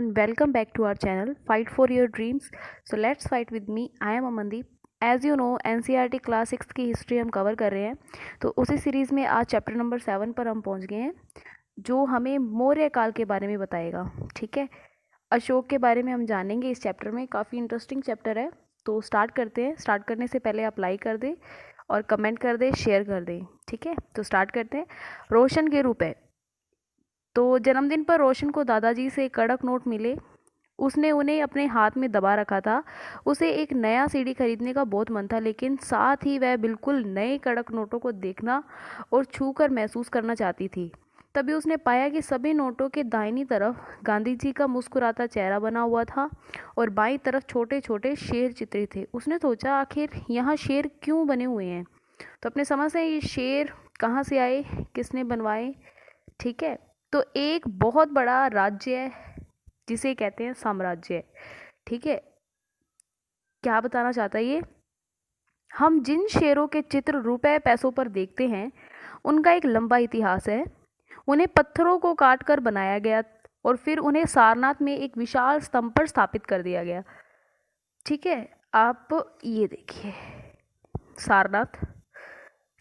and welcome back to our channel Fight for Your Dreams. So let's fight with me. I am Amandeep. As you know NCERT class 6 की history हम cover कर रहे हैं, तो उसी series में आज चैप्टर नंबर 7 पर हम पहुंच गए हैं, जो हमें मौर्य काल के बारे में बताएगा। ठीक है, अशोक के बारे में हम जानेंगे इस चैप्टर में। काफ़ी इंटरेस्टिंग चैप्टर है, तो स्टार्ट करते हैं। स्टार्ट करने से पहले आप लाइक कर दें और कमेंट कर दें, शेयर कर दें। ठीक है, तो स्टार्ट करते हैं। रोशन के रूप है। तो जन्मदिन पर रोशन को दादाजी से कड़क नोट मिले। उसने उन्हें अपने हाथ में दबा रखा था। उसे एक नया सीडी खरीदने का बहुत मन था, लेकिन साथ ही वह बिल्कुल नए कड़क नोटों को देखना और छू कर महसूस करना चाहती थी। तभी उसने पाया कि सभी नोटों के दाहिनी तरफ गांधी जी का मुस्कुराता चेहरा बना हुआ था और बाईं तरफ छोटे छोटे शेर चित्रित थे। उसने सोचा, आखिर यहाँ शेर क्यों बने हुए हैं? तो अपने समझ से ये शेर कहाँ से आए, किसने बनवाए? ठीक है, तो एक बहुत बड़ा राज्य है जिसे कहते हैं साम्राज्य। ठीक है, क्या बताना चाहता है ये? हम जिन शेरों के चित्र रुपए पैसों पर देखते हैं, उनका एक लंबा इतिहास है। उन्हें पत्थरों को काट कर बनाया गया और फिर उन्हें सारनाथ में एक विशाल स्तंभ पर स्थापित कर दिया गया। ठीक है, आप ये देखिए सारनाथ।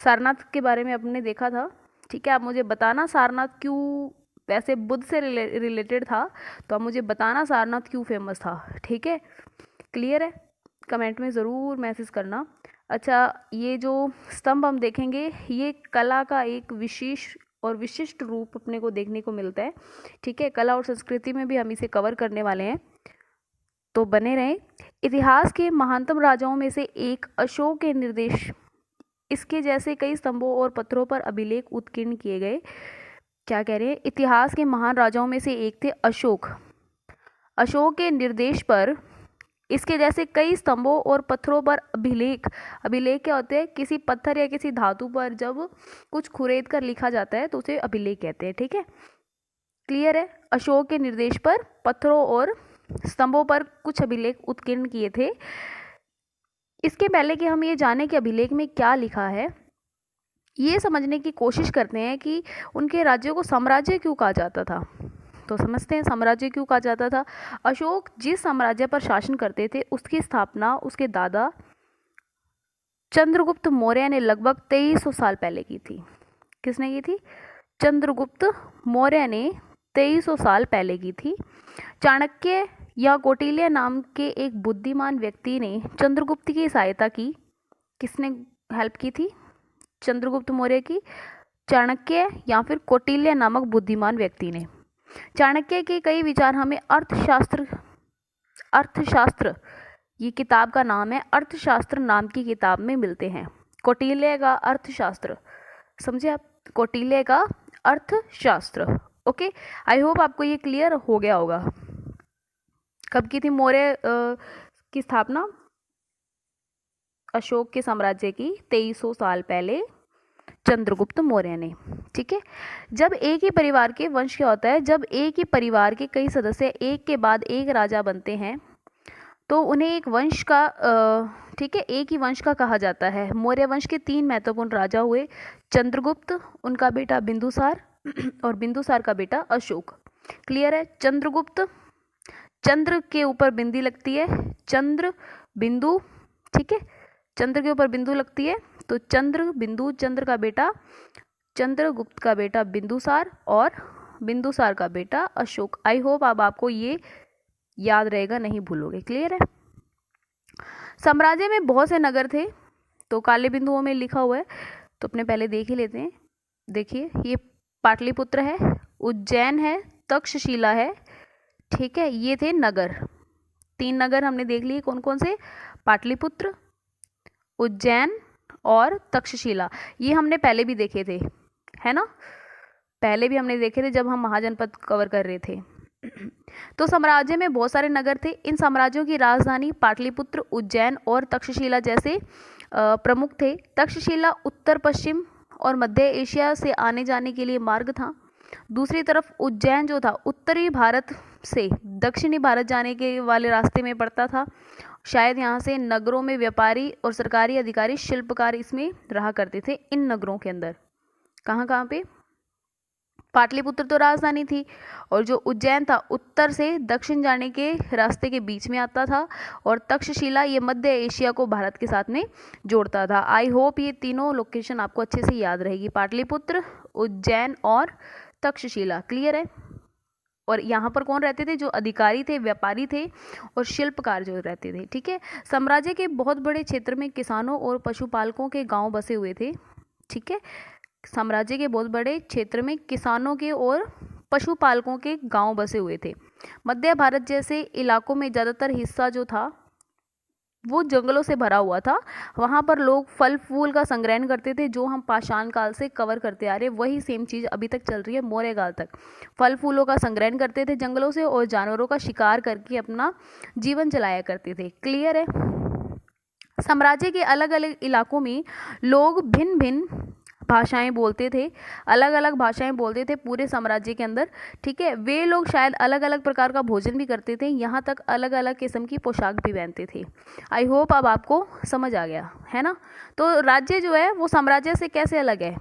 सारनाथ के बारे में आपने देखा था। ठीक है, आप मुझे बताना सारनाथ क्यों, वैसे बुद्ध से रिलेटेड था, तो आप मुझे बताना सारनाथ क्यों फेमस था। ठीक है, क्लियर है? कमेंट में ज़रूर मैसेज करना। अच्छा, ये जो स्तंभ हम देखेंगे, ये कला का एक विशेष और विशिष्ट रूप अपने को देखने को मिलता है। ठीक है, कला और संस्कृति में भी हम इसे कवर करने वाले हैं, तो बने रहें। इतिहास के महानतम राजाओं में से एक अशोक के निर्देश, इसके जैसे कई स्तंभों और पत्थरों पर अभिलेख उत्कीर्ण किए गए। क्या कह रहे हैं? इतिहास के महान राजाओं में से एक थे अशोक। अशोक के निर्देश पर इसके जैसे कई स्तंभों और पत्थरों पर अभिलेख। अभिलेख क्या होते हैं? किसी पत्थर या किसी धातु पर जब कुछ खुरेद कर लिखा जाता है तो उसे अभिलेख कहते हैं। ठीक है, क्लियर है? अशोक के निर्देश पर पत्थरों और स्तंभों पर कुछ अभिलेख उत्कीर्ण किए थे। इसके पहले कि हम ये जाने कि अभिलेख में क्या लिखा है, ये समझने की कोशिश करते हैं कि उनके राज्यों को साम्राज्य क्यों कहा जाता था। तो समझते हैं साम्राज्य क्यों कहा जाता था। अशोक जिस साम्राज्य पर शासन करते थे, उसकी स्थापना उसके दादा चंद्रगुप्त मौर्य ने लगभग 2300 साल पहले की थी। किसने की थी? चंद्रगुप्त मौर्य ने 2300 साल पहले की थी। चाणक्य या कौटिल्य नाम के एक बुद्धिमान व्यक्ति ने चंद्रगुप्त की सहायता की। किसने हेल्प की थी चंद्रगुप्त मौर्य की? चाणक्य या फिर कौटिल्य नामक बुद्धिमान व्यक्ति ने। चाणक्य के कई विचार हमें अर्थशास्त्र, ये किताब का नाम है, अर्थशास्त्र नाम की किताब में मिलते हैं। कौटिल्य का अर्थशास्त्र, समझे आप? कौटिल्य का अर्थशास्त्र। ओके, आई होप आपको ये क्लियर हो गया होगा। कब की थी मौर्य की स्थापना? अशोक के साम्राज्य की 2300 साल पहले चंद्रगुप्त मौर्य ने। ठीक है, जब एक ही परिवार के वंश क्या होता है, जब एक ही परिवार के कई सदस्य एक के बाद एक राजा बनते हैं, तो उन्हें एक वंश का ठीक है, एक ही वंश का कहा जाता है। मौर्य वंश के 3 महत्वपूर्ण राजा हुए, चंद्रगुप्त, उनका बेटा बिंदुसार और बिंदुसार का बेटा अशोक। क्लियर है? चंद्रगुप्त, चंद्र के ऊपर बिंदी लगती है, चंद्र बिंदु। ठीक है, चंद्र के ऊपर बिंदु लगती है, तो चंद्र बिंदु, चंद्र का बेटा चंद्रगुप्त का बेटा बिंदुसार और बिंदुसार का बेटा अशोक। आई होप अब आपको ये याद रहेगा, नहीं भूलोगे। क्लियर है? साम्राज्य में बहुत से नगर थे, तो काले बिंदुओं में लिखा हुआ है, तो अपने पहले देख ही लेते हैं। देखिए, ये पाटलिपुत्र है, उज्जैन है, तक्षशिला है। ठीक है, ये थे नगर। 3 नगर हमने देख लिए, कौन कौन से? पाटलिपुत्र, उज्जैन और तक्षशिला। ये हमने पहले भी देखे थे, है ना? पहले भी हमने देखे थे जब हम महाजनपद कवर कर रहे थे। तो साम्राज्य में बहुत सारे नगर थे। इन साम्राज्यों की राजधानी पाटलिपुत्र, उज्जैन और तक्षशिला जैसे प्रमुख थे। तक्षशिला उत्तर पश्चिम और मध्य एशिया से आने जाने के लिए मार्ग था। दूसरी तरफ उज्जैन जो था, उत्तरी भारत से दक्षिणी भारत जाने के वाले रास्ते में पड़ता था। शायद यहाँ से नगरों में व्यापारी और सरकारी अधिकारी, शिल्पकार इसमें रहा करते थे। इन नगरों के अंदर कहाँ कहाँ पे? पाटलिपुत्र तो राजधानी थी, और जो उज्जैन था उत्तर से दक्षिण जाने के रास्ते के बीच में आता था, और तक्षशिला ये मध्य एशिया को भारत के साथ में जोड़ता था। आई होप ये तीनों लोकेशन आपको अच्छे से याद रहेगी, पाटलिपुत्र, उज्जैन और तक्षशिला। क्लियर है। और यहाँ पर कौन रहते थे? जो अधिकारी थे, व्यापारी थे और शिल्पकार जो रहते थे। ठीक है। साम्राज्य के बहुत बड़े क्षेत्र में किसानों और पशुपालकों के गांव बसे हुए थे। ठीक है। साम्राज्य के बहुत बड़े क्षेत्र में किसानों के और पशुपालकों के गांव बसे हुए थे। मध्य भारत जैसे इलाकों में ज़्यादातर हिस्सा जो था वो जंगलों से भरा हुआ था। वहाँ पर लोग फल फूल का संग्रहण करते थे, जो हम पाषाण काल से कवर करते आ रहे, वही सेम चीज़ अभी तक चल रही है मौर्य काल तक। फल फूलों का संग्रहण करते थे जंगलों से, और जानवरों का शिकार करके अपना जीवन चलाया करते थे। क्लियर है। साम्राज्य के अलग अलग इलाकों में लोग भिन्न भिन्न भाषाएं बोलते थे, अलग अलग भाषाएं बोलते थे पूरे साम्राज्य के अंदर। ठीक है। वे लोग शायद अलग अलग प्रकार का भोजन भी करते थे, यहाँ तक अलग अलग किस्म की पोशाक भी पहनते थे। आई होप अब आपको समझ आ गया है ना। तो राज्य जो है वो साम्राज्य से कैसे अलग है?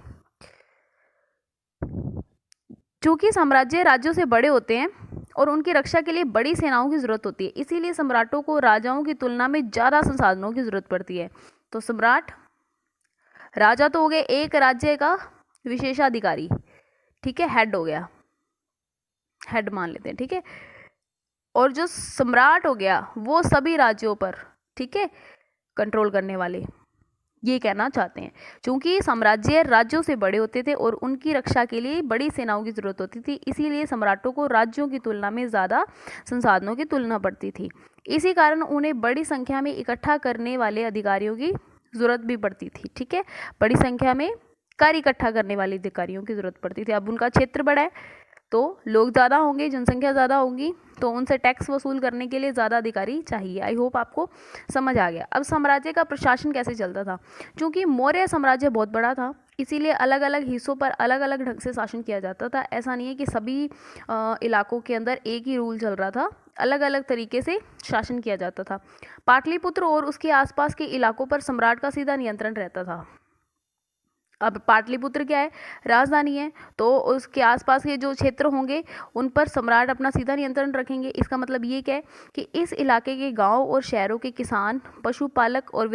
चूंकि साम्राज्य राज्यों से बड़े होते हैं और उनकी रक्षा के लिए बड़ी सेनाओं की जरूरत होती है, इसीलिए सम्राटों को राजाओं की तुलना में ज़्यादा संसाधनों की जरूरत पड़ती है। तो सम्राट, राजा तो हो गए एक राज्य का विशेषाधिकारी। ठीक है। हेड हो गया, हेड मान लेते हैं। ठीक है। और जो सम्राट हो गया वो सभी राज्यों पर, ठीक है, कंट्रोल करने वाले, ये कहना चाहते हैं। क्योंकि साम्राज्य राज्यों से बड़े होते थे और उनकी रक्षा के लिए बड़ी सेनाओं की जरूरत होती थी, इसीलिए सम्राटों को राज्यों की तुलना में ज़्यादा संसाधनों की तुलना पड़ती थी। इसी कारण उन्हें बड़ी संख्या में इकट्ठा करने वाले अधिकारियों की जरूरत भी पड़ती थी। ठीक है। बड़ी संख्या में कर इकट्ठा करने वाले अधिकारियों की जरूरत पड़ती थी। अब उनका क्षेत्र बड़ा है तो लोग ज़्यादा होंगे, जनसंख्या ज़्यादा होगी, तो उनसे टैक्स वसूल करने के लिए ज़्यादा अधिकारी चाहिए। आई होप आपको समझ आ गया। अब साम्राज्य का प्रशासन कैसे चलता था? क्योंकि मौर्य साम्राज्य बहुत बड़ा था, इसीलिए अलग अलग हिस्सों पर अलग अलग ढंग से शासन किया जाता था। ऐसा नहीं है कि सभी इलाकों के अंदर एक ही रूल चल रहा था, अलग अलग तरीके से शासन किया जाता था। पाटलिपुत्र और उसके आसपास के इलाकों पर सम्राट का सीधा नियंत्रण रहता था। अब पाटलिपुत्र क्या है? राजधानी है, तो उसके आसपास के जो क्षेत्र होंगे उन पर सम्राट अपना सीधा नियंत्रण रखेंगे। इसका मतलब ये क्या है कि इस इलाके के गांव और शहरों के किसान, पशुपालक और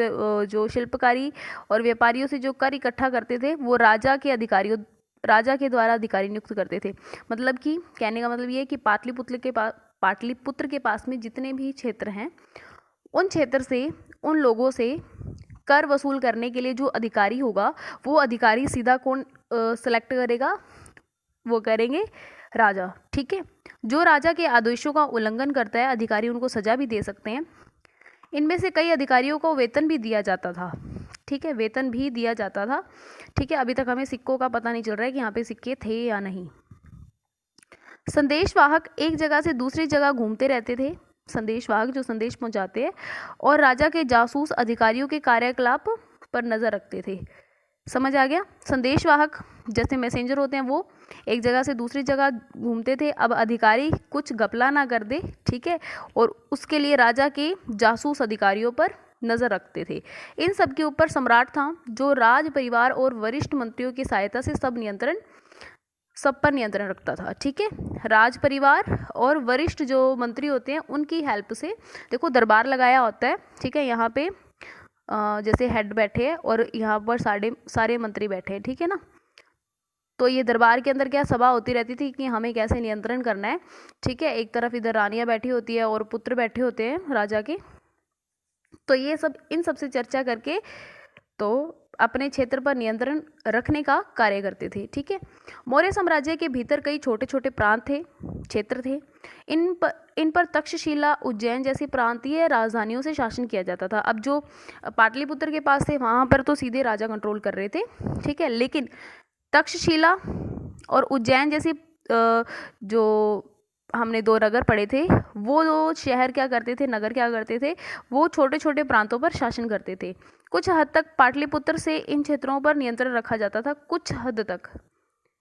जो शिल्पकारी और व्यापारियों से जो कर इकट्ठा करते थे वो राजा के द्वारा अधिकारी नियुक्त करते थे। मतलब कि कहने का मतलब ये है कि पाटलिपुत्र के पास में जितने भी क्षेत्र हैं उन क्षेत्र से, उन लोगों से कर वसूल करने के लिए जो अधिकारी होगा वो अधिकारी सीधा कौन सेलेक्ट करेगा? वो करेंगे राजा। ठीक है। जो राजा के आदेशों का उल्लंघन करता है अधिकारी उनको सजा भी दे सकते हैं। इनमें से कई अधिकारियों को वेतन भी दिया जाता था। ठीक है। वेतन भी दिया जाता था। ठीक है। अभी तक हमें सिक्कों का पता नहीं चल रहा है कि यहाँ पे सिक्के थे या नहीं। संदेशवाहक एक जगह से दूसरी जगह घूमते रहते थे, संदेशवाहक जो संदेश पहुंचाते हैं, और राजा के जासूस अधिकारियों के कार्यकलाप पर नजर रखते थे। समझ आ गया? संदेशवाहक जैसे मैसेंजर होते हैं वो एक जगह से दूसरी जगह घूमते थे। अब अधिकारी कुछ घपला ना कर दे, ठीक है, और उसके लिए राजा के जासूस अधिकारियों पर नजर रखते थे। इन सब के ऊपर सम्राट था जो राज परिवार और वरिष्ठ मंत्रियों की सहायता से सब पर नियंत्रण रखता था। ठीक है। राज परिवार और वरिष्ठ जो मंत्री होते हैं उनकी हेल्प से, देखो दरबार लगाया होता है। ठीक है। यहाँ पे जैसे हेड बैठे हैं और यहाँ पर सारे मंत्री बैठे हैं। ठीक है ना। तो ये दरबार के अंदर क्या सभा होती रहती थी कि हमें कैसे नियंत्रण करना है। ठीक है। एक तरफ इधर रानियाँ बैठी होती है और पुत्र बैठे होते हैं राजा के। तो ये सब इन सब से चर्चा करके तो अपने क्षेत्र पर नियंत्रण रखने का कार्य करते थे। ठीक है। मौर्य साम्राज्य के भीतर कई छोटे छोटे प्रांत थे, क्षेत्र थे। इन पर तक्षशिला, उज्जैन जैसी प्रांतीय राजधानियों से शासन किया जाता था। अब जो पाटलिपुत्र के पास थे वहाँ पर तो सीधे राजा कंट्रोल कर रहे थे। ठीक है। लेकिन तक्षशिला और उज्जैन जैसी जो हमने दो नगर पढ़े थे, वो जो शहर क्या करते थे, नगर क्या करते थे, वो छोटे छोटे प्रांतों पर शासन करते थे। कुछ हद तक पाटलिपुत्र से इन क्षेत्रों पर नियंत्रण रखा जाता था। कुछ हद तक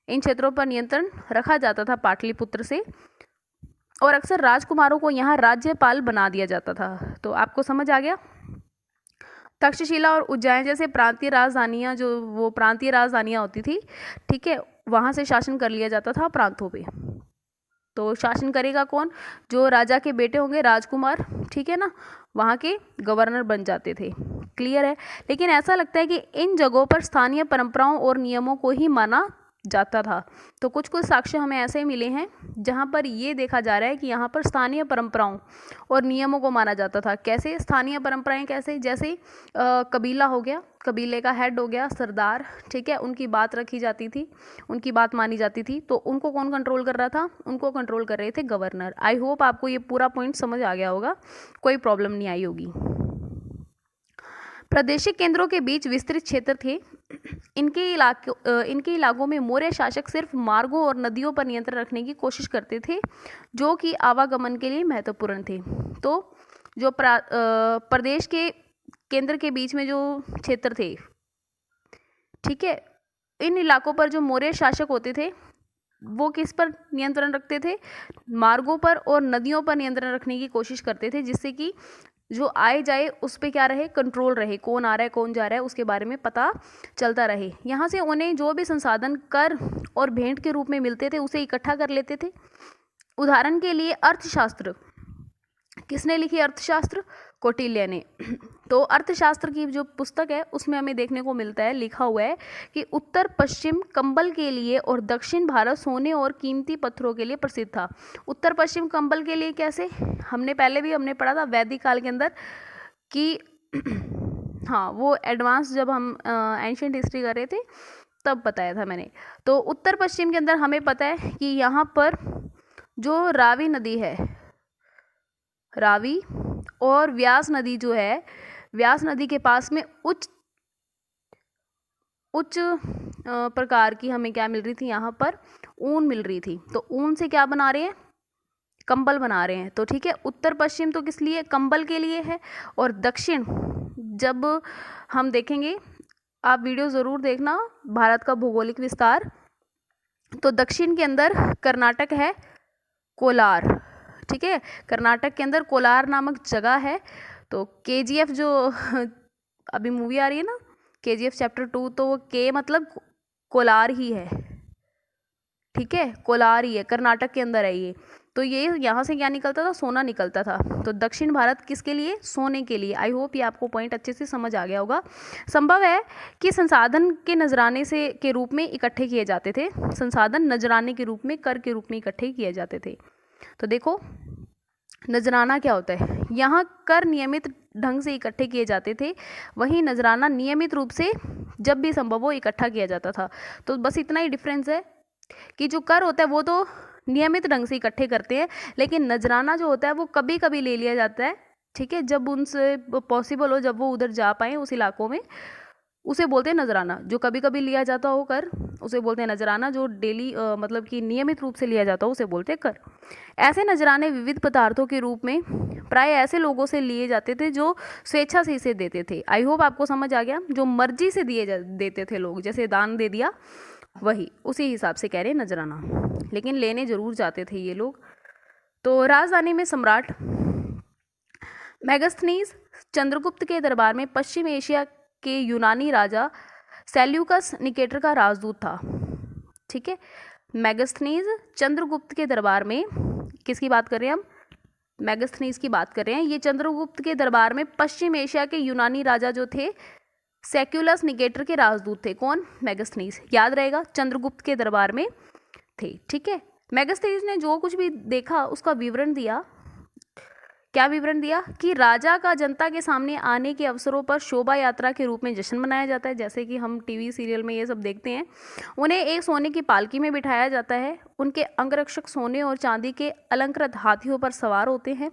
इन क्षेत्रों पर नियंत्रण रखा जाता था पाटलिपुत्र से, और अक्सर राजकुमारों को यहाँ राज्यपाल बना दिया जाता था। तो आपको समझ आ गया? तक्षशिला और उज्जैन जैसे प्रांतीय राजधानियाँ, जो वो प्रांतीय राजधानियाँ होती थी, ठीक है, वहाँ से शासन कर लिया जाता था प्रांतों पे। तो शासन करेगा कौन? जो राजा के बेटे होंगे, राजकुमार, ठीक है ना, वहाँ के गवर्नर बन जाते थे। क्लियर है? लेकिन ऐसा लगता है कि इन जगहों पर स्थानीय परंपराओं और नियमों को ही माना जाता था। तो कुछ कुछ साक्ष्य हमें ऐसे मिले हैं जहाँ पर ये देखा जा रहा है कि यहाँ पर स्थानीय परंपराओं और नियमों को माना जाता था। कैसे स्थानीय परंपराएं? कैसे? जैसे कबीला हो गया, कबीले का हेड हो गया सरदार, ठीक है, उनकी बात रखी जाती थी, उनकी बात मानी जाती थी। तो उनको कौन कंट्रोल कर रहा था? उनको कंट्रोल कर रहे थे गवर्नर। आई होप आपको ये पूरा पॉइंट समझ आ गया होगा, कोई प्रॉब्लम नहीं आई होगी। प्रादेशिक केंद्रों के बीच विस्तृत क्षेत्र थे। इनके इलाकों में मौर्य शासक सिर्फ मार्गों और नदियों पर नियंत्रण रखने की कोशिश करते थे, जो कि आवागमन के लिए महत्वपूर्ण थे। तो जो प्रदेश के केंद्र के बीच में जो क्षेत्र थे, ठीक है, इन इलाकों पर जो मौर्य शासक होते थे वो किस पर नियंत्रण रखते थे? मार्गों पर और नदियों पर नियंत्रण रखने की कोशिश करते थे, जिससे कि जो आए जाए उस पर क्या रहे? कंट्रोल रहे, कौन आ रहा है कौन जा रहा है उसके बारे में पता चलता रहे। यहाँ से उन्हें जो भी संसाधन कर और भेंट के रूप में मिलते थे उसे इकट्ठा कर लेते थे। उदाहरण के लिए अर्थशास्त्र, किसने लिखी? अर्थशास्त्र, कौटिल्य ने। तो अर्थशास्त्र की जो पुस्तक है उसमें हमें देखने को मिलता है, लिखा हुआ है कि उत्तर पश्चिम कंबल के लिए और दक्षिण भारत सोने और कीमती पत्थरों के लिए प्रसिद्ध था। उत्तर पश्चिम कंबल के लिए कैसे? हमने पहले भी पढ़ा था वैदिक काल के अंदर कि हाँ, वो एडवांस जब हम एंशिएंट हिस्ट्री कर रहे थे तब बताया था मैंने। तो उत्तर पश्चिम के अंदर हमें पता है कि यहाँ पर जो रावी नदी है, रावी और व्यास नदी जो है, व्यास नदी के पास में उच्च प्रकार की हमें क्या मिल रही थी? यहाँ पर ऊन मिल रही थी। तो ऊन से क्या बना रहे हैं? कंबल बना रहे हैं। तो ठीक है, उत्तर पश्चिम तो किस लिए? कंबल के लिए है। और दक्षिण, जब हम देखेंगे, आप वीडियो ज़रूर देखना, भारत का भौगोलिक विस्तार, तो दक्षिण के अंदर कर्नाटक है, कोलार, ठीक है, कर्नाटक के अंदर कोलार नामक जगह है। तो KGF जो अभी मूवी आ रही है ना, KGF चैप्टर 2, तो वो के मतलब कोलार ही है, ठीक है, कोलार ही है, कर्नाटक के अंदर है ये। तो ये यहाँ से क्या निकलता था? सोना निकलता था। तो दक्षिण भारत किसके लिए? सोने के लिए। आई होप ये आपको पॉइंट अच्छे से समझ आ गया होगा। संभव है कि संसाधन के नजराने से के रूप में इकट्ठे किए जाते थे, संसाधन नजराने के रूप में, कर के रूप में इकट्ठे किए जाते थे। तो देखो नजराना क्या होता है? यहाँ कर नियमित ढंग से इकट्ठे किए जाते थे, वहीं नजराना नियमित रूप से जब भी संभव हो इकट्ठा किया जाता था। तो बस इतना ही डिफरेंस है कि जो कर होता है वो तो नियमित ढंग से इकट्ठे करते हैं, लेकिन नजराना जो होता है वो कभी कभी ले लिया जाता है, ठीक है, जब उनसे पॉसिबल हो, जब वो उधर जा पाए उस इलाकों में, उसे बोलते हैं नजराना। जो कभी कभी लिया जाता हो कर उसे बोलते हैं नजराना, जो डेली मतलब कि नियमित रूप से लिया जाता हो उसे बोलते हैं कर। ऐसे नजराने विविध पदार्थों के रूप में प्राय ऐसे लोगों से लिए जाते थे जो स्वेच्छा से इसे देते थे। आई होप आपको समझ आ गया। जो मर्जी से देते थे लोग, जैसे दान दे दिया, वही उसी हिसाब से कह रहे हैं नजराना, लेकिन लेने जरूर जाते थे ये लोग। तो राजधानी में सम्राट मेगास्थनीज चंद्रगुप्त के दरबार में पश्चिम एशिया के यूनानी राजा सेल्यूकस निकेटर का राजदूत था, ठीक है। मेगास्थनीज चंद्रगुप्त के दरबार में, किसकी बात कर रहे हैं हम? मेगास्थनीज की बात कर रहे हैं। ये चंद्रगुप्त के दरबार में पश्चिम एशिया के यूनानी राजा जो थे सेक्युलस निकेटर के राजदूत थे। कौन? मेगास्थनीज। याद रहेगा, चंद्रगुप्त के दरबार में थे, ठीक है। मेगास्थनीज ने जो कुछ भी देखा उसका विवरण दिया। क्या विवरण दिया? कि राजा का जनता के सामने आने के अवसरों पर शोभा यात्रा के रूप में जश्न मनाया जाता है, जैसे कि हम टीवी सीरियल में ये सब देखते हैं। उन्हें एक सोने की पालकी में बिठाया जाता है। उनके अंगरक्षक सोने और चांदी के अलंकृत हाथियों पर सवार होते हैं।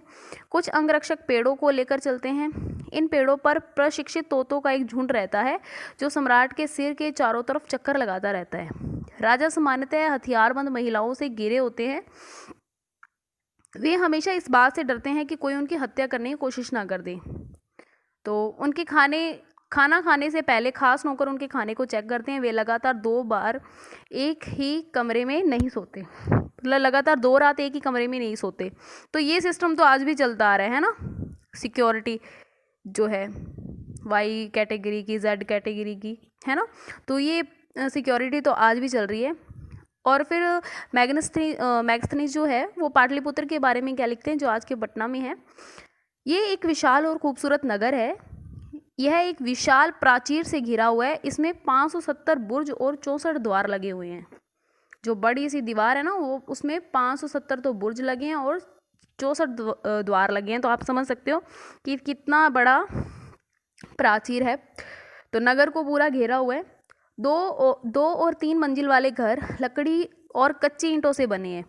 कुछ अंगरक्षक पेड़ों को लेकर चलते हैं। इन पेड़ों पर प्रशिक्षित तोतों का एक झुंड रहता है जो सम्राट के सिर के चारों तरफ चक्कर लगाता रहता है। राजा सामान्यतः हथियारबंद महिलाओं से घिरे होते हैं। वे हमेशा इस बात से डरते हैं कि कोई उनकी हत्या करने की कोशिश ना कर दे। तो उनके खाना खाने से पहले खास नौकर उनके खाने को चेक करते हैं। वे लगातार 2 बार एक ही कमरे में नहीं सोते, मतलब लगातार 2 रात एक ही कमरे में नहीं सोते। तो ये सिस्टम तो आज भी चलता आ रहा है ना। सिक्योरिटी जो है वाई कैटेगरी की, जेड कैटेगरी की, है ना, तो ये सिक्योरिटी तो आज भी चल रही है। और फिर मैगस्थनीज जो है वो पाटलिपुत्र के बारे में क्या लिखते हैं, जो आज के पटना में है। ये एक विशाल और खूबसूरत नगर है। यह एक विशाल प्राचीर से घिरा हुआ है। इसमें 570 बुर्ज और 64 द्वार लगे हुए हैं। जो बड़ी सी दीवार है ना, वो उसमें 570 तो बुर्ज लगे हैं और 64 द्वार लगे हैं। तो आप समझ सकते हो कि कितना बड़ा प्राचीर है। तो नगर को पूरा घेरा हुआ है। दो और 3 मंजिल वाले घर लकड़ी और कच्ची ईंटों से बने हैं।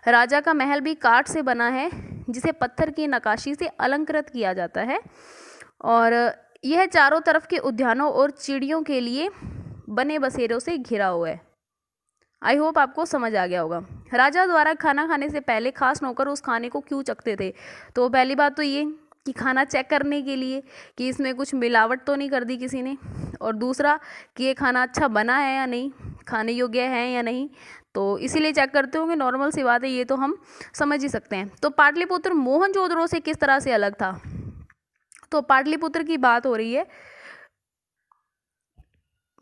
राजा का महल भी काठ से बना है, जिसे पत्थर की नक्काशी से अलंकृत किया जाता है। और यह चारों तरफ के उद्यानों और चिड़ियों के लिए बने बसेरों से घिरा हुआ है। आई होप आपको समझ आ गया होगा। राजा द्वारा खाना खाने से पहले खास नौकर उस खाने को क्यों चखते थे? तो पहली बात तो ये कि खाना चेक करने के लिए कि इसमें कुछ मिलावट तो नहीं कर दी किसी ने, और दूसरा कि ये खाना अच्छा बना है या नहीं, खाने योग्य है या नहीं, तो इसीलिए चेक करते होंगे। नॉर्मल सी बात है, ये तो हम समझ ही सकते हैं। तो पाटलिपुत्र मोहनजोदड़ो से किस तरह से अलग था? तो पाटलिपुत्र की बात हो रही है,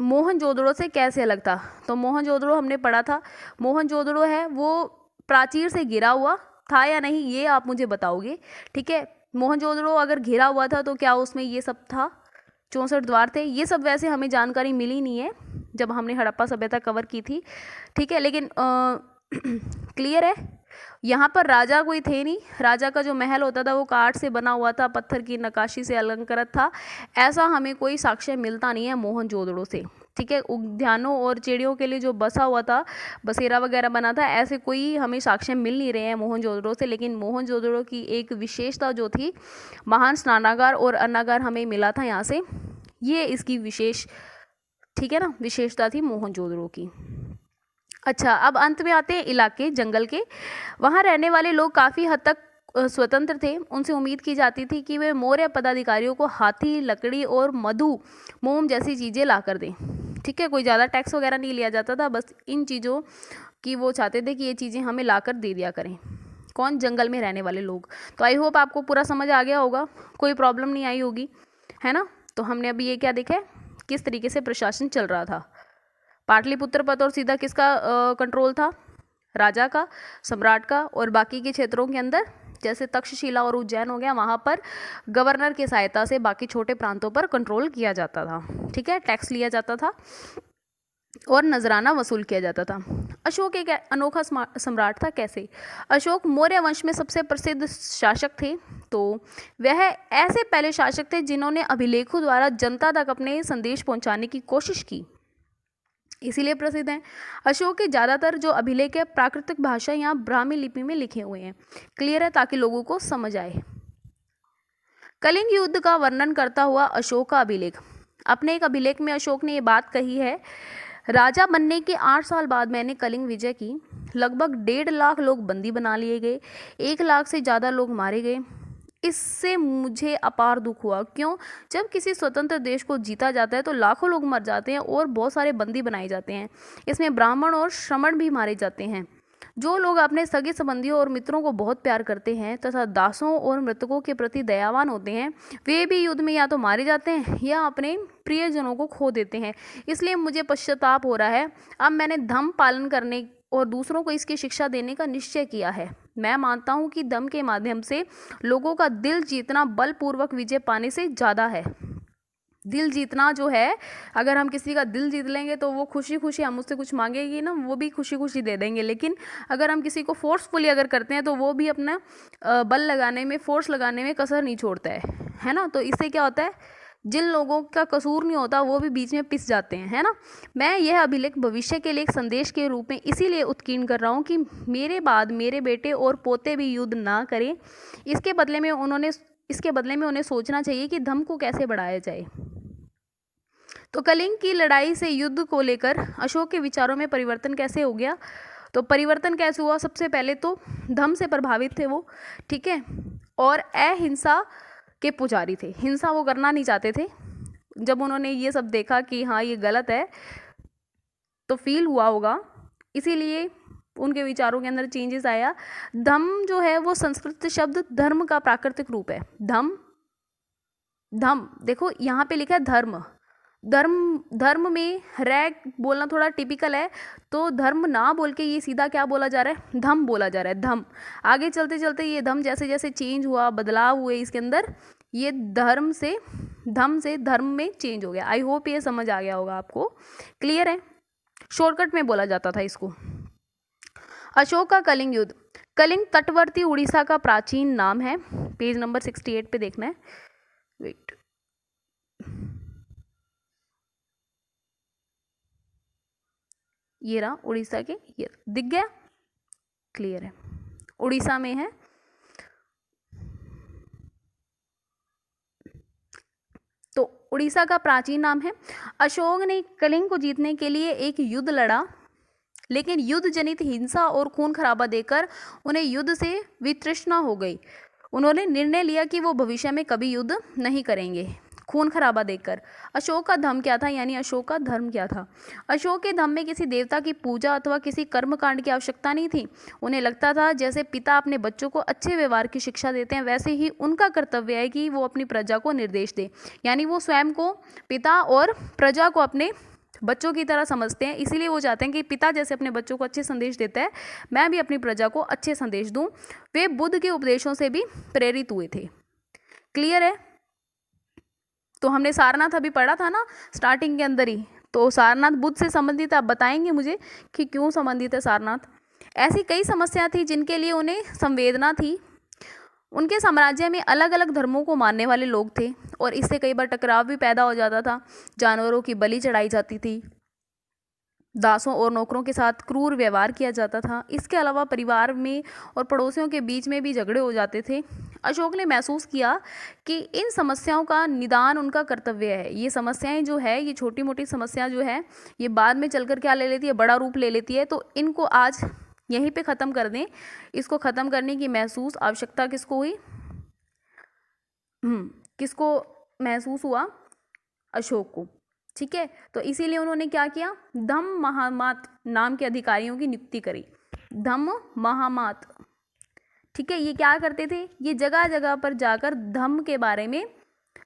मोहनजोदड़ो से कैसे अलग था? तो मोहनजोदड़ो हमने पढ़ा था। मोहनजोदड़ो है वो प्राचीर से घिरा हुआ था या नहीं, ये आप मुझे बताओगे। ठीक है, मोहनजोदड़ो अगर घिरा हुआ था तो क्या उसमें ये सब था? 64 द्वार थे। ये सब वैसे हमें जानकारी मिली नहीं है जब हमने हड़प्पा सभ्यता कवर की थी। ठीक है, लेकिन क्लियर है। यहाँ पर राजा कोई थे नहीं। राजा का जो महल होता था वो काठ से बना हुआ था, पत्थर की नक्काशी से अलंकृत था। ऐसा हमें कोई साक्ष्य मिलता नहीं है मोहनजोदड़ो से। ठीक है, उद्यानों और चिड़ियों के लिए जो बसा हुआ था, बसेरा वगैरह बना था, ऐसे कोई हमें साक्ष्य मिल नहीं रहे हैं मोहनजोदड़ो से। लेकिन मोहनजोदड़ो की एक विशेषता जो थी, महान स्नानागार और अन्नागार हमें मिला था यहाँ से। ये इसकी विशेष, ठीक है ना, विशेषता थी मोहनजोदड़ो की। अच्छा, अब अंत में आते हैं इलाके जंगल के। वहाँ रहने वाले लोग काफ़ी हद तक स्वतंत्र थे। उनसे उम्मीद की जाती थी कि वे मौर्य पदाधिकारियों को हाथी, लकड़ी और मधु, मोम जैसी चीज़ें ला कर दें। ठीक है, कोई ज़्यादा टैक्स वगैरह नहीं लिया जाता था। बस इन चीज़ों की वो चाहते थे कि ये चीज़ें हमें ला कर दे दिया करें। कौन? जंगल में रहने वाले लोग। तो आई होप आपको पूरा समझ आ गया होगा, कोई प्रॉब्लम नहीं आई होगी, है ना। तो हमने अभी ये क्या देखा है, किस तरीके से प्रशासन चल रहा था। पाटलिपुत्र पर और सीधा किसका कंट्रोल था? राजा का, सम्राट का। और बाकी के क्षेत्रों के अंदर जैसे तक्षशिला और उज्जैन हो गया, वहाँ पर गवर्नर की सहायता से बाकी छोटे प्रांतों पर कंट्रोल किया जाता था। ठीक है, टैक्स लिया जाता था और नजराना वसूल किया जाता था। अशोक एक अनोखा सम्राट था। कैसे? अशोक मौर्य वंश में सबसे प्रसिद्ध शासक थे। तो वह ऐसे पहले शासक थे जिन्होंने अभिलेखों द्वारा जनता तक अपने संदेश पहुंचाने की कोशिश की, इसीलिए प्रसिद्ध हैं। अशोक के ज़्यादातर जो अभिलेख है प्राकृतिक भाषा या ब्राह्मी लिपि में लिखे हुए हैं। क्लियर है, ताकि लोगों को समझ आए। कलिंग युद्ध का वर्णन करता हुआ अशोक का अभिलेख। अपने एक अभिलेख में अशोक ने ये बात कही है, राजा बनने के 8 साल बाद मैंने कलिंग विजय की। लगभग 1.5 लाख लोग बंदी बना लिए गए, 1 लाख से ज़्यादा लोग मारे गए। इससे मुझे अपार दुख हुआ। क्यों? जब किसी स्वतंत्र देश को जीता जाता है तो लाखों लोग मर जाते हैं और बहुत सारे बंदी बनाए जाते हैं। इसमें ब्राह्मण और श्रमण भी मारे जाते हैं। जो लोग अपने सगे संबंधियों और मित्रों को बहुत प्यार करते हैं तथा दासों और मृतकों के प्रति दयावान होते हैं, वे भी युद्ध में या तो मारे जाते हैं या अपने प्रियजनों को खो देते हैं। इसलिए मुझे पश्चाताप हो रहा है। अब मैंने धर्म पालन करने और दूसरों को इसकी शिक्षा देने का निश्चय किया है। मैं मानता हूँ कि धर्म के माध्यम से लोगों का दिल जीतना बलपूर्वक विजय पाने से ज़्यादा है। दिल जीतना जो है, अगर हम किसी का दिल जीत लेंगे तो वो खुशी खुशी हम उससे कुछ मांगेगी ना, वो भी खुशी खुशी दे देंगे। लेकिन अगर हम किसी को फोर्सफुली अगर करते हैं तो वो भी अपना बल लगाने में, फोर्स लगाने में कसर नहीं छोड़ता है ना। तो इससे क्या होता है, जिन लोगों का कसूर नहीं होता वो भी बीच में पिस जाते हैं, है ना। मैं यह अभिलेख भविष्य के लिए एक संदेश के रूप में इसीलिए उत्कीर्ण कर रहा हूँ कि मेरे बाद मेरे बेटे और पोते भी युद्ध ना करें। इसके बदले में उन्हें सोचना चाहिए कि धर्म को कैसे बढ़ाया जाए। तो कलिंग की लड़ाई से युद्ध को लेकर अशोक के विचारों में परिवर्तन कैसे हो गया? तो परिवर्तन कैसे हुआ? सबसे पहले तो धर्म से प्रभावित थे वो, ठीक है, और अहिंसा के पुजारी थे। हिंसा वो करना नहीं चाहते थे। जब उन्होंने ये सब देखा कि हाँ ये गलत है, तो फील हुआ होगा, इसीलिए उनके विचारों के अंदर चेंजेस आया। धम्म जो है वो संस्कृत शब्द धर्म का प्राकृतिक रूप है। धम, देखो यहाँ पे लिखा है धर्म, धर्म में रैग बोलना थोड़ा टिपिकल है, तो धर्म ना बोल के ये सीधा क्या बोला जा रहा है, धम बोला जा रहा है, धम। आगे चलते चलते ये धम जैसे जैसे चेंज हुआ, बदलाव हुए इसके अंदर, ये धर्म से धर्म में चेंज हो गया। आई होप ये समझ आ गया होगा आपको, क्लियर है। शॉर्टकट में बोला जाता था इसको। अशोक का कलिंग युद्ध। कलिंग तटवर्ती उड़ीसा का प्राचीन नाम है। पेज नंबर 68 पे देखना है। वेट, ये रहा उड़ीसा के, ये दिख गया, क्लियर है, उड़ीसा में है। तो उड़ीसा का प्राचीन नाम है। अशोक ने कलिंग को जीतने के लिए एक युद्ध लड़ा, लेकिन युद्ध जनित हिंसा और खून खराबा देकर उन्हें युद्ध से वितृष्णा हो गई। उन्होंने निर्णय लिया कि वो भविष्य में कभी युद्ध नहीं करेंगे, खून खराबा देखकर। अशोक का धर्म क्या था, यानी अशोक का धर्म क्या था? अशोक के धर्म में किसी देवता की पूजा अथवा किसी कर्मकांड की आवश्यकता नहीं थी। उन्हें लगता था जैसे पिता अपने बच्चों को अच्छे व्यवहार की शिक्षा देते हैं, वैसे ही उनका कर्तव्य है कि वो अपनी प्रजा को निर्देश दे। यानी वो स्वयं को पिता और प्रजा को अपने बच्चों की तरह समझते हैं, इसीलिए वो चाहते हैं कि पिता जैसे अपने बच्चों को अच्छे संदेश देता है, मैं भी अपनी प्रजा को अच्छे संदेश दूं। वे बुद्ध के उपदेशों से भी प्रेरित हुए थे, क्लियर है। तो हमने सारनाथ अभी पढ़ा था ना स्टार्टिंग के अंदर ही, तो सारनाथ बुद्ध से संबंधित है। आप बताएंगे मुझे कि क्यों संबंधित है सारनाथ? ऐसी कई समस्या थी जिनके लिए उन्हें संवेदना थी। उनके साम्राज्य में अलग अलग धर्मों को मानने वाले लोग थे और इससे कई बार टकराव भी पैदा हो जाता था। जानवरों की बलि चढ़ाई जाती थी, दासों और नौकरों के साथ क्रूर व्यवहार किया जाता था। इसके अलावा परिवार में और पड़ोसियों के बीच में भी झगड़े हो जाते थे। अशोक ने महसूस किया कि इन समस्याओं का निदान उनका कर्तव्य है। ये समस्याएं जो है, ये छोटी मोटी समस्या जो है, ये बाद में चलकर क्या ले लेती है, बड़ा रूप ले लेती है। तो इनको आज यहीं पे ख़त्म कर दें। इसको ख़त्म करने की महसूस आवश्यकता किसको हुई? किसको महसूस हुआ? अशोक को, ठीक है। तो इसीलिए उन्होंने क्या किया, धम्म महामात नाम के अधिकारियों की नियुक्ति करी। धम्म महामात, ठीक है। ये क्या करते थे, ये जगह जगह पर जाकर धम्म के बारे में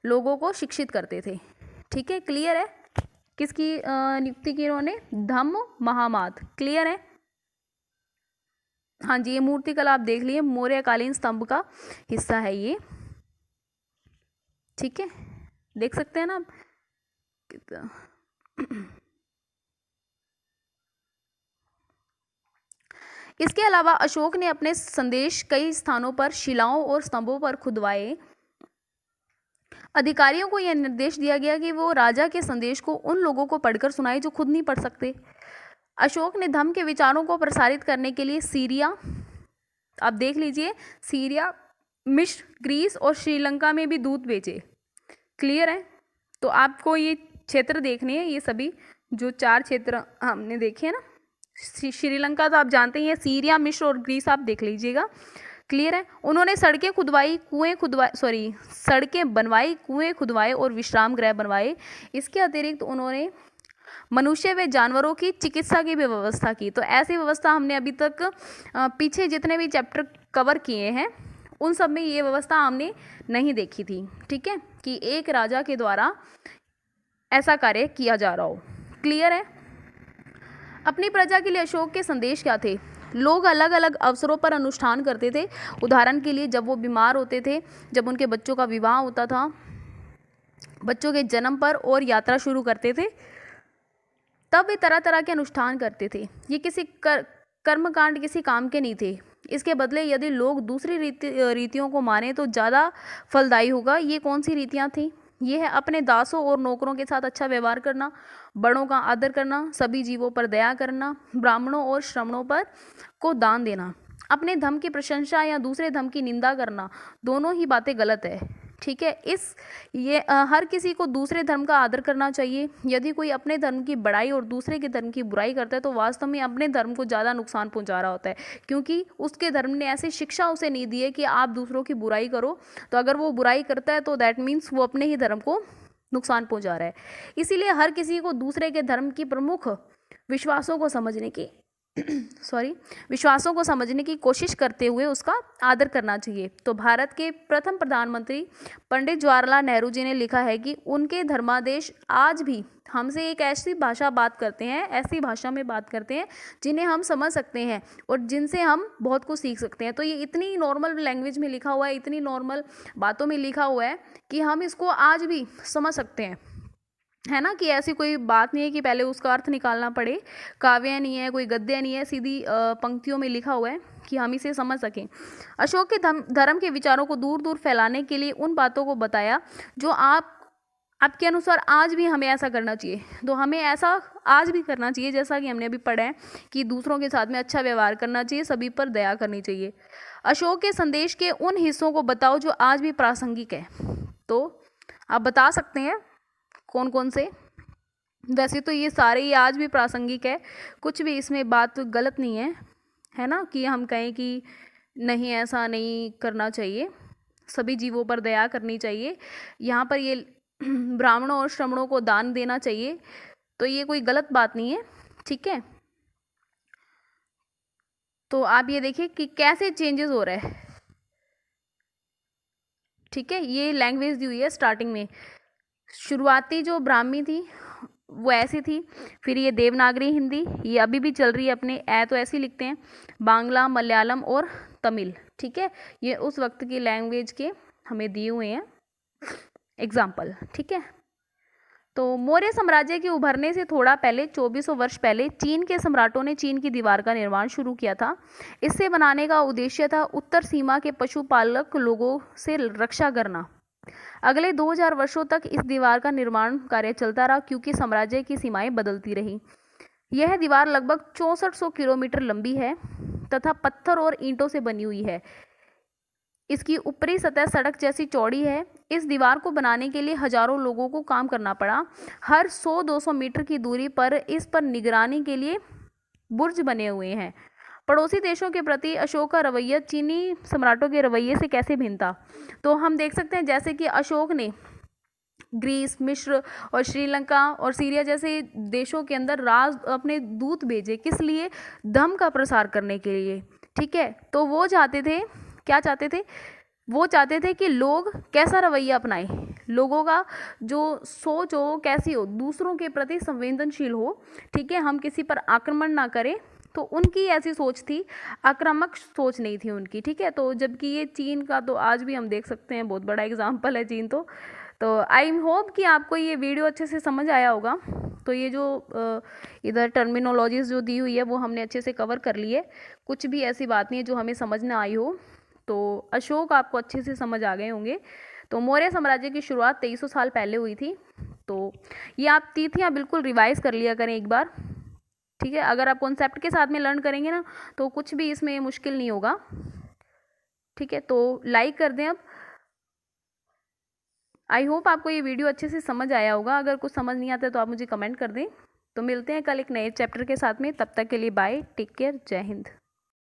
लोगों को शिक्षित करते थे, ठीक है, क्लियर है। किसकी नियुक्ति की इन्होंने? धम्म महामात, क्लियर है। हाँ जी, ये मूर्तिकला आप देख लीजिए, मौर्यकालीन स्तंभ का हिस्सा है ये, ठीक है, देख सकते हैं ना आप। इसके अलावा अशोक ने अपने संदेश कई स्थानों पर शिलाओं और स्तंभों पर खुदवाए। अधिकारियों को यह निर्देश दिया गया कि वो राजा के संदेश को उन लोगों को पढ़कर सुनाए जो खुद नहीं पढ़ सकते। अशोक ने धम्म के विचारों को प्रसारित करने के लिए सीरिया, आप देख लीजिए, सीरिया, मिस्र, ग्रीस और श्रीलंका में भी दूत भेजे, क्लियर है। तो आपको ये क्षेत्र देखने हैं, ये सभी जो 4 क्षेत्र हमने देखे हैं ना, श्रीलंका तो आप जानते ही हैं, सीरिया, मिस्र और ग्रीस आप देख लीजिएगा, क्लियर है। उन्होंने सड़कें खुदवाई, सड़कें बनवाई, कुएं खुदवाए और विश्राम गृह बनवाए। इसके अतिरिक्त उन्होंने मनुष्य व जानवरों की चिकित्सा की भी व्यवस्था की। तो ऐसी व्यवस्था हमने अभी तक पीछे जितने भी चैप्टर कवर किए हैं उन सब में ये व्यवस्था हमने नहीं देखी थी, ठीक है, कि एक राजा के द्वारा ऐसा कार्य किया जा रहा हो, क्लियर है। अपनी प्रजा के लिए अशोक के संदेश क्या थे? लोग अलग अलग अवसरों पर अनुष्ठान करते थे। उदाहरण के लिए जब वो बीमार होते थे, जब उनके बच्चों का विवाह होता था, बच्चों के जन्म पर और यात्रा शुरू करते थे, तब वे तरह तरह के अनुष्ठान करते थे। ये किसी कर्मकांड, किसी काम के नहीं थे। इसके बदले यदि लोग दूसरी रीतियों को माने तो ज़्यादा फलदायी होगा। ये कौन सी रीतियाँ थी? ये है अपने दासों और नौकरों के साथ अच्छा व्यवहार करना, बड़ों का आदर करना, सभी जीवों पर दया करना, ब्राह्मणों और श्रमणों पर को दान देना। अपने धर्म की प्रशंसा या दूसरे धर्म की निंदा करना, दोनों ही बातें गलत है, ठीक है। हर किसी को दूसरे धर्म का आदर करना चाहिए। यदि कोई अपने धर्म की बड़ाई और दूसरे के धर्म की बुराई करता है तो वास्तव में अपने धर्म को ज़्यादा नुकसान पहुंचा रहा होता है, क्योंकि उसके धर्म ने ऐसी शिक्षा उसे नहीं दी है कि आप दूसरों की बुराई करो। तो अगर वो बुराई करता है तो दैट मीन्स वो अपने ही धर्म को नुकसान पहुंचा रहा है। इसीलिए हर किसी को दूसरे के धर्म की प्रमुख विश्वासों को समझने की सॉरी, विश्वासों को समझने की कोशिश करते हुए उसका आदर करना चाहिए। तो भारत के प्रथम प्रधानमंत्री पंडित जवाहरलाल नेहरू जी ने लिखा है कि उनके धर्मादेश आज भी हमसे एक ऐसी भाषा बात करते हैं, ऐसी भाषा में बात करते हैं जिन्हें हम समझ सकते हैं और जिनसे हम बहुत कुछ सीख सकते हैं। तो ये इतनी नॉर्मल लैंग्वेज में लिखा हुआ है, इतनी नॉर्मल बातों में लिखा हुआ है कि हम इसको आज भी समझ सकते हैं, है ना। कि ऐसी कोई बात नहीं है कि पहले उसका अर्थ निकालना पड़े, काव्य नहीं है, कोई गद्य नहीं है, सीधी पंक्तियों में लिखा हुआ है कि हम इसे समझ सकें। अशोक के धर्म के विचारों को दूर दूर फैलाने के लिए उन बातों को बताया जो आपके अनुसार आज भी हमें ऐसा करना चाहिए। तो हमें ऐसा आज भी करना चाहिए, जैसा कि हमने अभी पढ़ा है कि दूसरों के साथ में अच्छा व्यवहार करना चाहिए, सभी पर दया करनी चाहिए। अशोक के संदेश के उन हिस्सों को बताओ जो आज भी प्रासंगिक है। तो आप बता सकते हैं कौन कौन से। वैसे तो ये सारे ही आज भी प्रासंगिक है, कुछ भी इसमें बात गलत नहीं है ना, कि हम कहें कि नहीं ऐसा नहीं करना चाहिए, सभी जीवों पर दया करनी चाहिए, यहाँ पर ये ब्राह्मणों और श्रमणों को दान देना चाहिए, तो ये कोई गलत बात नहीं है, ठीक है। तो आप ये देखिए कि कैसे चेंजेस हो रहा है, ठीक है। ये लैंग्वेज दी हुई है स्टार्टिंग में, शुरुआती जो ब्राह्मी थी वो ऐसी थी, फिर ये देवनागरी हिंदी, ये अभी भी चल रही है, अपने तो ऐसे लिखते हैं, बांग्ला, मलयालम और तमिल, ठीक है। ये उस वक्त की लैंग्वेज के हमें दिए हुए हैं एग्जाम्पल, ठीक है। तो मौर्य साम्राज्य के उभरने से थोड़ा पहले 2400 वर्ष पहले चीन के सम्राटों ने चीन की दीवार का निर्माण शुरू किया था। इससे बनाने का उद्देश्य था उत्तर सीमा के पशुपालक लोगों से रक्षा करना। अगले 2000 वर्षों तक इस दीवार का निर्माण कार्य चलता रहा, क्योंकि साम्राज्य की सीमाएं बदलती रही। यह दीवार लगभग 6400 किलोमीटर लंबी है तथा पत्थर और ईंटों से बनी हुई है। इसकी ऊपरी सतह सड़क जैसी चौड़ी है। इस दीवार को बनाने के लिए हजारों लोगों को काम करना पड़ा। हर 100-200 मीटर की दूरी पर इस पर निगरानी के लिए बुर्ज बने हुए हैं। पड़ोसी देशों के प्रति अशोक का रवैया चीनी सम्राटों के रवैये से कैसे भिन्न था, तो हम देख सकते हैं जैसे कि अशोक ने ग्रीस, मिस्र और श्रीलंका और सीरिया जैसे देशों के अंदर अपने दूत भेजे, किस लिए? धर्म का प्रसार करने के लिए, ठीक है। तो वो चाहते थे, क्या चाहते थे? वो चाहते थे कि लोग कैसा रवैया अपनाएं, लोगों का जो सोच हो कैसी हो, दूसरों के प्रति संवेदनशील हो, ठीक है, हम किसी पर आक्रमण ना करें। तो उनकी ऐसी सोच थी, आक्रामक सोच नहीं थी उनकी, ठीक है। तो जबकि ये चीन का तो आज भी हम देख सकते हैं, बहुत बड़ा एग्जाम्पल है चीन। तो आई होप कि आपको ये वीडियो अच्छे से समझ आया होगा। तो ये जो इधर टर्मिनोलॉजीज जो दी हुई है वो हमने अच्छे से कवर कर ली है, कुछ भी ऐसी बात नहीं है जो हमें समझ ना आई हो। तो अशोक आपको अच्छे से समझ आ गए होंगे। तो मौर्य साम्राज्य की शुरुआत 2300 साल पहले हुई थी। तो ये आप तिथियाँ बिल्कुल रिवाइज कर लिया करें एक बार, ठीक है। अगर आप कॉन्सेप्ट के साथ में लर्न करेंगे ना तो कुछ भी इसमें मुश्किल नहीं होगा, ठीक है। तो लाइक कर दें अब। आई होप आपको ये वीडियो अच्छे से समझ आया होगा। अगर कुछ समझ नहीं आता तो आप मुझे कमेंट कर दें। तो मिलते हैं कल एक नए चैप्टर के साथ में, तब तक के लिए बाय, टेक केयर, जय हिंद।